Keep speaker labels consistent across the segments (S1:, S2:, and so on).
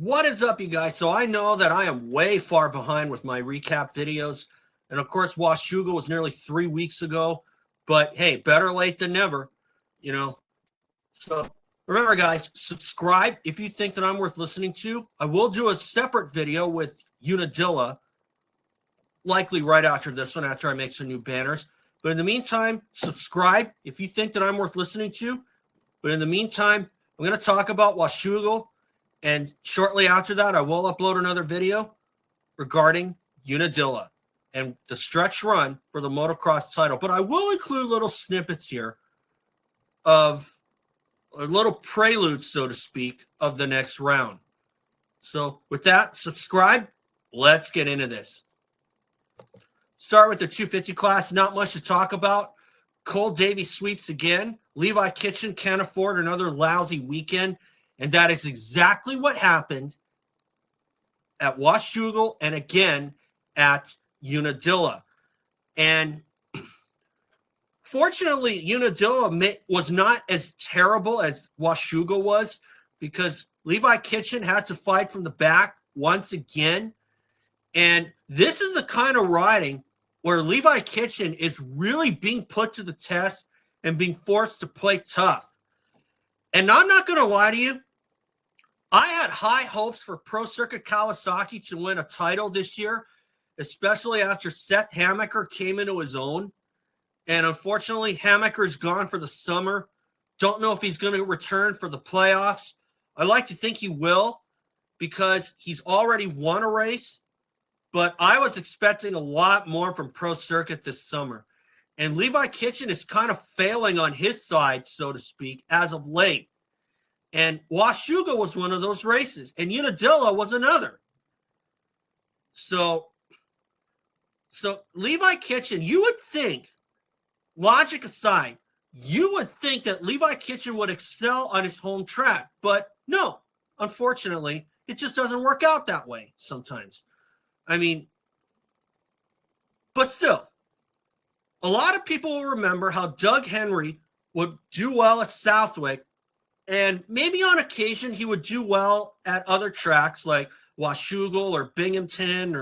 S1: What is up, you guys? So I know that I am way far behind with my recap videos. And of course, Washougal was nearly 3 weeks ago. But hey, better late than never, you know. So remember, guys, subscribe if you think that I'm worth listening to. I will do a separate video with Unadilla, likely right after this one, after I make some new banners. But in the meantime, subscribe if you think that I'm worth listening to. But in the meantime, I'm going to talk about Washougal. And shortly after that, I will upload another video regarding Unadilla and the stretch run for the motocross title. But I will include little snippets here of a little prelude, so to speak, of the next round. So with that, subscribe. Let's get into this. Start with the 250 class. Not much to talk about. Cole Davies sweeps again. Levi Kitchen can't afford another lousy weekend. And that is exactly what happened at Washougal and again at Unadilla. And fortunately, Unadilla was not as terrible as Washougal was, because Levi Kitchen had to fight from the back once again. And this is the kind of riding where Levi Kitchen is really being put to the test and being forced to play tough. And I'm not going to lie to you, I had high hopes for Pro Circuit Kawasaki to win a title this year, especially after Seth Hamaker came into his own. And unfortunately, Hamaker's gone for the summer. Don't know if he's going to return for the playoffs. I like to think he will, because he's already won a race. But I was expecting a lot more from Pro Circuit this summer. And Levi Kitchen is kind of failing on his side, so to speak, as of late. And Washougal was one of those races, and Unadilla was another. So Levi Kitchen, you would think, logic aside, you would think that Levi Kitchen would excel on his home track. But no, unfortunately, it just doesn't work out that way sometimes. I mean, but still, a lot of people will remember how Doug Henry would do well at Southwick. And maybe on occasion he would do well at other tracks like Washougal or Binghamton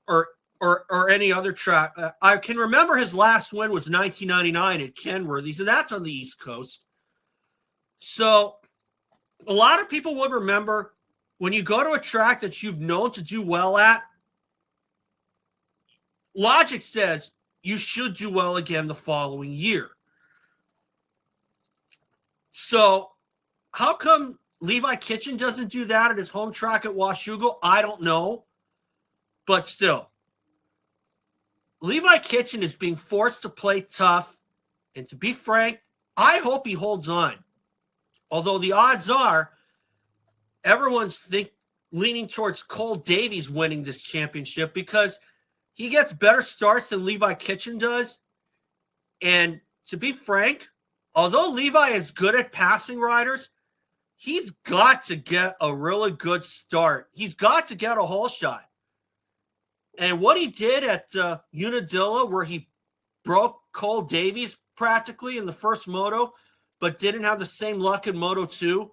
S1: or any other track. I can remember his last win was 1999 at Kenworthy, so that's on the East Coast. So a lot of people would remember when you go to a track that you've known to do well at, logic says you should do well again the following year. So how come Levi Kitchen doesn't do that at his home track at Washougal? I don't know. But still, Levi Kitchen is being forced to play tough. And to be frank, I hope he holds on. Although the odds are everyone's leaning towards Cole Davies winning this championship, because he gets better starts than Levi Kitchen does. And to be frank, although Levi is good at passing riders, he's got to get a really good start. He's got to get a hole shot. And what he did at Unadilla, where he broke Cole Davies practically in the first moto, but didn't have the same luck in Moto 2.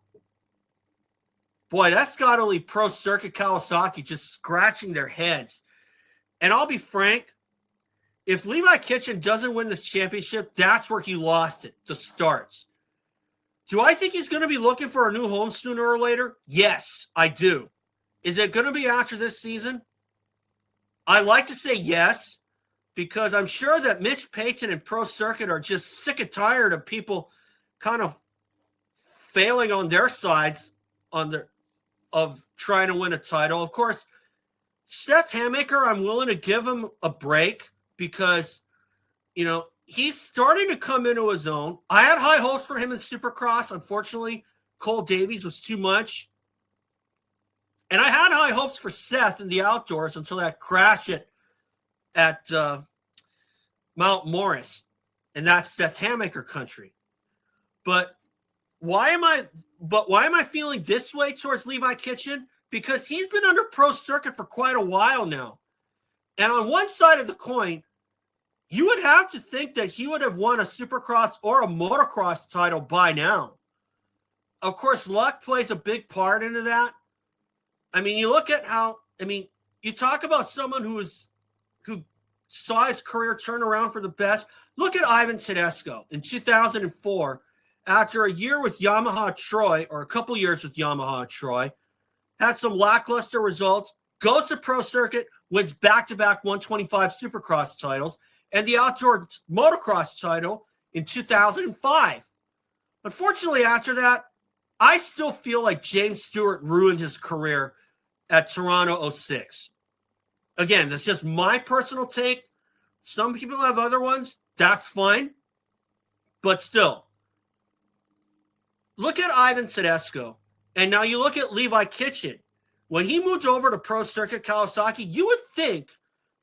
S1: Boy, that's got to leave Pro Circuit Kawasaki just scratching their heads. And I'll be frank, if Levi Kitchen doesn't win this championship, that's where he lost it, the starts. Do I think he's going to be looking for a new home sooner or later? Yes, I do. Is it going to be after this season? I like to say yes, because I'm sure that Mitch Payton and Pro Circuit are just sick and tired of people kind of failing on their sides of trying to win a title. Of course, Seth Hamaker, I'm willing to give him a break, because, you know, he's starting to come into his own. I had high hopes for him in Supercross. Unfortunately, Cole Davies was too much. And I had high hopes for Seth in the outdoors until that crash at Mount Morris. And that's Seth Hamaker country. But why am I feeling this way towards Levi Kitchen? Because he's been under Pro Circuit for quite a while now. And on one side of the coin, you would have to think that he would have won a Supercross or a motocross title by now. Of course, luck plays a big part into that. I mean, you look at how, you talk about someone who saw his career turn around for the best. Look at Ivan Tedesco in 2004. After a year with Yamaha Troy, or a couple years with Yamaha Troy, had some lackluster results, goes to pro circuit, wins back-to-back 125 Supercross titles, and the outdoor motocross title in 2005. Unfortunately, after that, I still feel like James Stewart ruined his career at Toronto 06. Again, that's just my personal take. Some people have other ones. That's fine. But still, look at Ivan Tedesco. And now you look at Levi Kitchen. When he moved over to Pro Circuit Kawasaki, you would think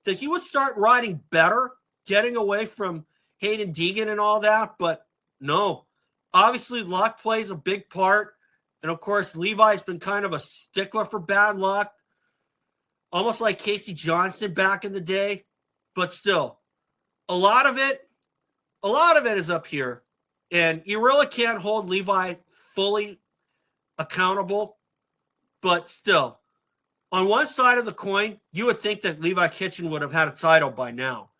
S1: that he would start riding better, getting away from Haiden, Deegan, and all that. But no. Obviously, luck plays a big part. And, of course, Levi's been kind of a stickler for bad luck. Almost like Casey Johnson back in the day. But still, a lot of it is up here. And you really can't hold Levi fully accountable. But still, on one side of the coin, you would think that Levi Kitchen would have had a title by now.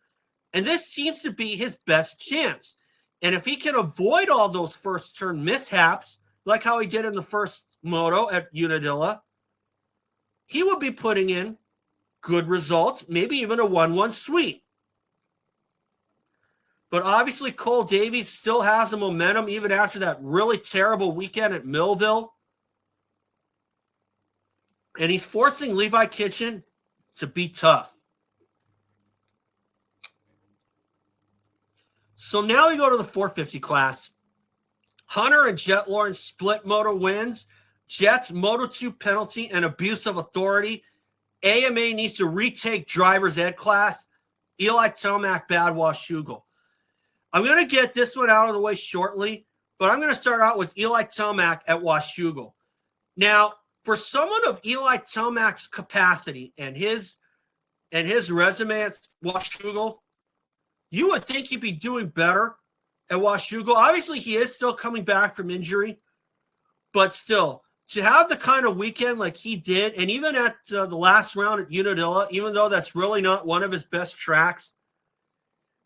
S1: And this seems to be his best chance. And if he can avoid all those first turn mishaps, like how he did in the first moto at Unadilla, he would be putting in good results, maybe even a 1-1 sweep. But obviously, Cole Davies still has the momentum even after that really terrible weekend at Millville. And he's forcing Levi Kitchen to be tough. So now we go to the 450 class. Hunter and Jett Lawrence split moto wins. Jett's Moto 2 penalty and abuse of authority. AMA needs to retake driver's ed class. Eli Tomac, bad Washougal. I'm going to get this one out of the way shortly, but I'm going to start out with Eli Tomac at Washougal. Now, for someone of Eli Tomac's capacity and his resume at Washougal, you would think he'd be doing better at Washougal. Obviously, he is still coming back from injury, but still, to have the kind of weekend like he did, and even at the last round at Unadilla, even though that's really not one of his best tracks,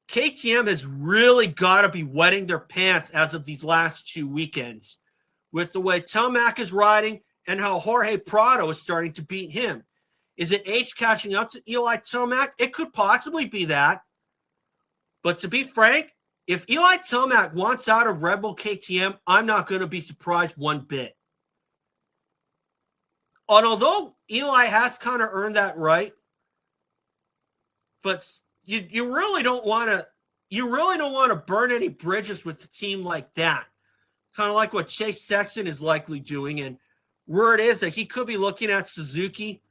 S1: KTM has really got to be wetting their pants as of these last two weekends with the way Tomac is riding and how Jorge Prado is starting to beat him. Is it age catching up to Eli Tomac? It could possibly be that. But to be frank, if Eli Tomac wants out of Red Bull KTM, I'm not going to be surprised one bit. And although Eli has kind of earned that right, but you really don't want to burn any bridges with a team like that. Kind of like what Chase Sexton is likely doing, and word is that he could be looking at Suzuki.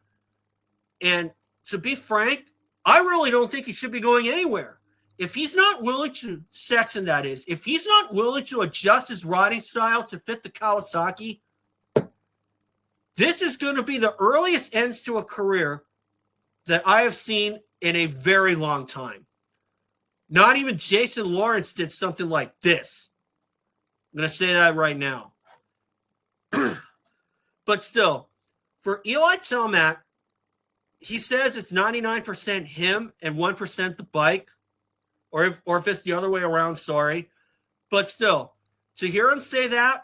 S1: And to be frank, I really don't think he should be going anywhere. If he's not willing to, Sexton that is, if he's not willing to adjust his riding style to fit the Kawasaki, this is going to be the earliest ends to a career that I have seen in a very long time. Not even Jason Lawrence did something like this. I'm going to say that right now. But still, for Eli Tomac, he says it's 99% him and 1% the bike. Or if it's the other way around, sorry. But still, to hear him say that,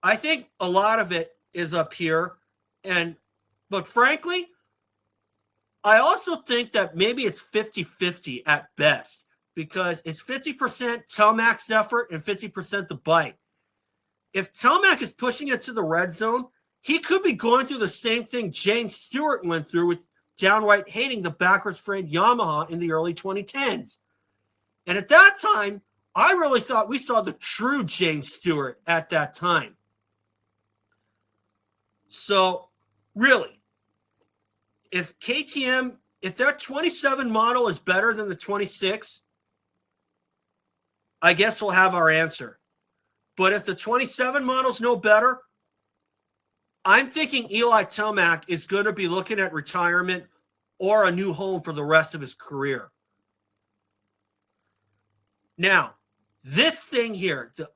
S1: I think a lot of it is up here. But frankly, I also think that maybe it's 50-50 at best. Because it's 50% Tomac's effort and 50% the bike. If Tomac is pushing it to the red zone, he could be going through the same thing James Stewart went through with downright hating the backwards frame Yamaha in the early 2010s. And at that time, I really thought we saw the true James Stewart at that time. So, really, if KTM, if their 27 model is better than the 26, I guess we'll have our answer. But if the 27 model's no better, I'm thinking Eli Tomac is going to be looking at retirement or a new home for the rest of his career. Now, this thing here, the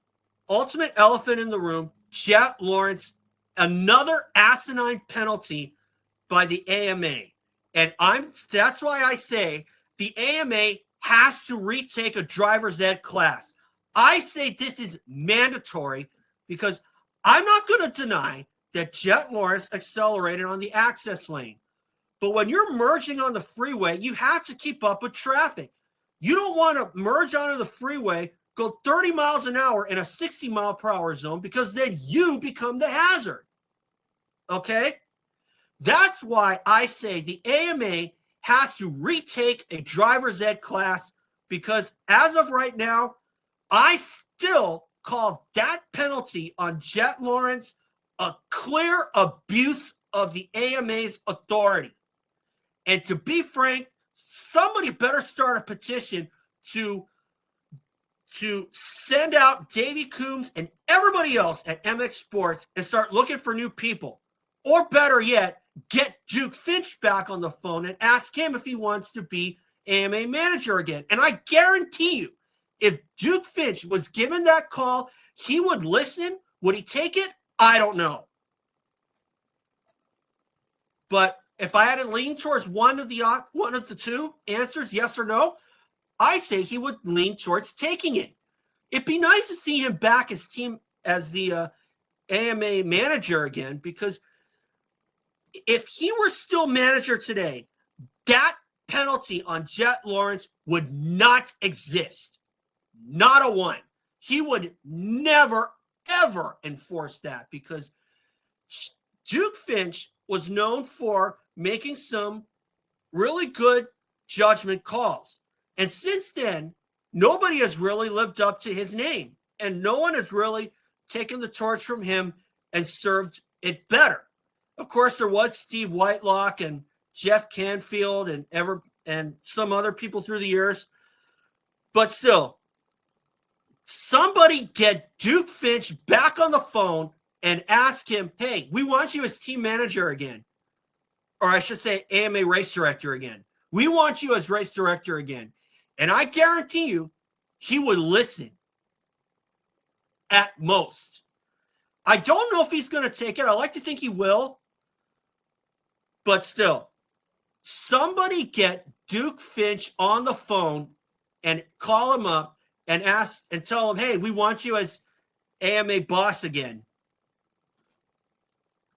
S1: ultimate elephant in the room, Jett Lawrence another asinine penalty by the AMA. And that's why I say the AMA has to retake a driver's ed class. I say this is mandatory because I'm not going to deny that Jett Lawrence accelerated on the access lane. But when you're merging on the freeway, you have to keep up with traffic. You don't want to merge onto the freeway, go 30 miles an hour in a 60 mile per hour zone, because then you become the hazard. Okay? That's why I say the AMA has to retake a driver's ed class, because as of right now, I still call that penalty on Jett Lawrence a clear abuse of the AMA's authority. And to be frank, somebody better start a petition to send out Davey Coombs and everybody else at MX Sports and start looking for new people. Or better yet, get Duke Finch back on the phone and ask him if he wants to be AMA manager again. And I guarantee you, if Duke Finch was given that call, he would listen. Would he take it? I don't know. But if I had to lean towards one of the two answers, yes or no, I say he would lean towards taking it. It'd be nice to see him back as the AMA manager again, because if he were still manager today, that penalty on Jett Lawrence would not exist. Not a one. He would never, ever enforce that, because Duke Finch was known for making some really good judgment calls. And since then, nobody has really lived up to his name. And no one has really taken the torch from him and served it better. Of course, there was Steve Whitelock and Jeff Canfield and some other people through the years. But still, somebody get Duke Finch back on the phone and ask him, hey, we want you as team manager again. Or I should say AMA race director again. We want you as race director again. And I guarantee you, he would listen at most. I don't know if he's going to take it. I like to think he will. But still, somebody get Duke Finch on the phone and call him up and ask and tell him, hey, we want you as AMA boss again.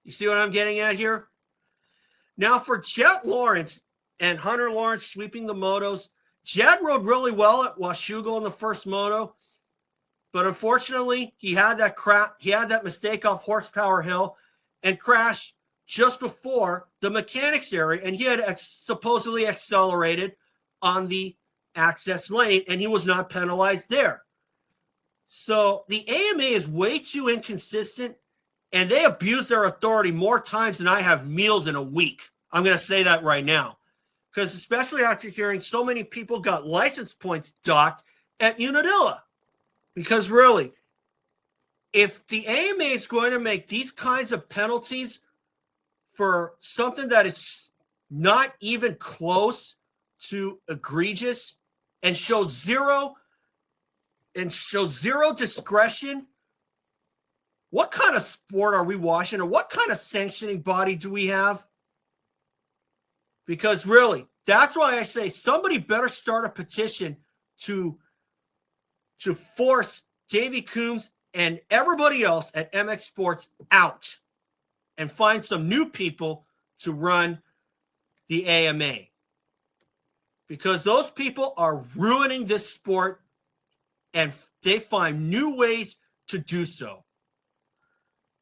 S1: You see what I'm getting at here? Now, for Jett Lawrence and Hunter Lawrence sweeping the motos, Jett rode really well at Washougal in the first moto, but unfortunately, he had that mistake off Horsepower Hill and crashed just before the mechanics area, and he had supposedly accelerated on the access lane, and he was not penalized there. So the AMA is way too inconsistent, and they abuse their authority more times than I have meals in a week. I'm going to say that right now. Because especially after hearing so many people got license points docked at Unadilla. Because really, if the AMA is going to make these kinds of penalties for something that is not even close to egregious and show zero discretion, what kind of sport are we watching, or what kind of sanctioning body do we have? Because really, that's why I say somebody better start a petition to force Davey Coombs and everybody else at MX Sports out and find some new people to run the AMA. Because those people are ruining this sport, and they find new ways to do so.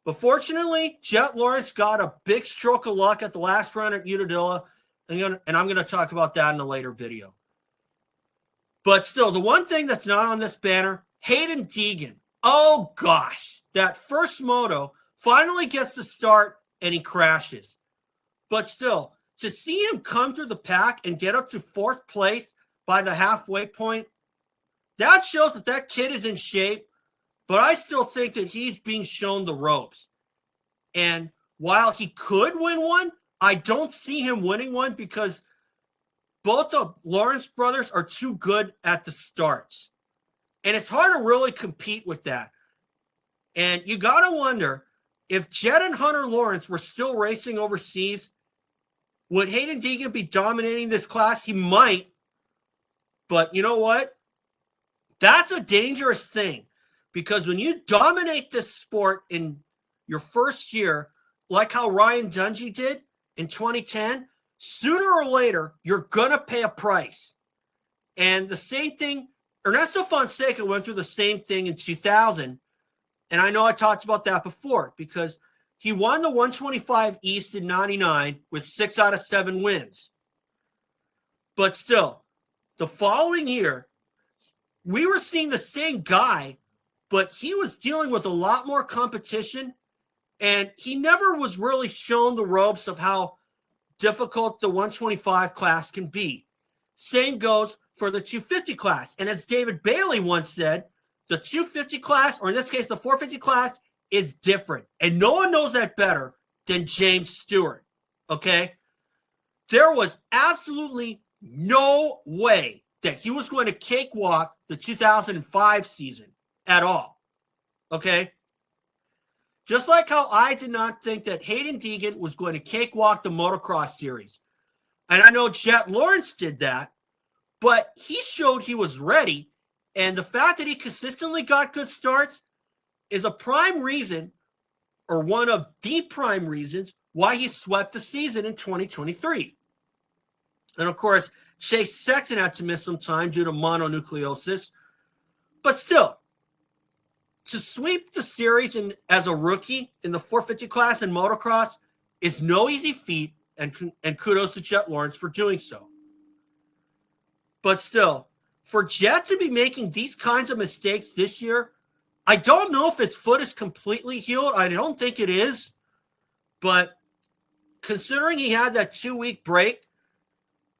S1: But fortunately, Jett Lawrence got a big stroke of luck at the last run at Unadilla, and I'm going to talk about that in a later video. But still, the one thing that's not on this banner, Haiden Deegan. Oh gosh, that first moto finally gets to start and he crashes. But still, to see him come through the pack and get up to fourth place by the halfway point, that shows that that kid is in shape. But I still think that he's being shown the ropes. And while he could win one, I don't see him winning one, because both the Lawrence brothers are too good at the starts. And it's hard to really compete with that. And you got to wonder, if Jett and Hunter Lawrence were still racing overseas, would Haiden Deegan be dominating this class? He might. But you know what? That's a dangerous thing, because when you dominate this sport in your first year, like how Ryan Dungey did in 2010, sooner or later, you're going to pay a price. And the same thing, Ernesto Fonseca went through the same thing in 2000. And I know I talked about that before, because he won the 125 East in 99 with 6 out of 7 wins. But still, the following year, we were seeing the same guy, but he was dealing with a lot more competition, and he never was really shown the ropes of how difficult the 125 class can be. Same goes for the 250 class. And as David Bailey once said, the 250 class, or in this case, the 450 class, is different. And no one knows that better than James Stewart, okay? There was absolutely no way that he was going to cakewalk the 2005 season at all, okay? Just like how I did not think that Haiden Deegan was going to cakewalk the motocross series. And I know Jett Lawrence did that, but he showed he was ready, and the fact that he consistently got good starts is a prime reason, or one of the prime reasons, why he swept the season in 2023. And of course, Chase Sexton had to miss some time due to mononucleosis. But still, to sweep the series as a rookie in the 450 class in motocross is no easy feat, and kudos to Jett Lawrence for doing so. But still, for Jett to be making these kinds of mistakes this year, I don't know if his foot is completely healed. I don't think it is. But considering he had that 2-week break,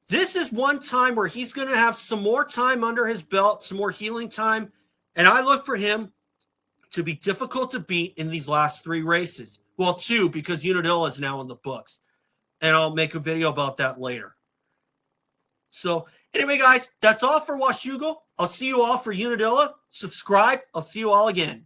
S1: this is one time where he's going to have some more time under his belt, some more healing time. And I look for him to be difficult to beat in these last 3 races. Well, 2, because Unadilla is now in the books. And I'll make a video about that later. So anyway, guys, that's all for Washougal. I'll see you all for Unadilla. Subscribe. I'll see you all again.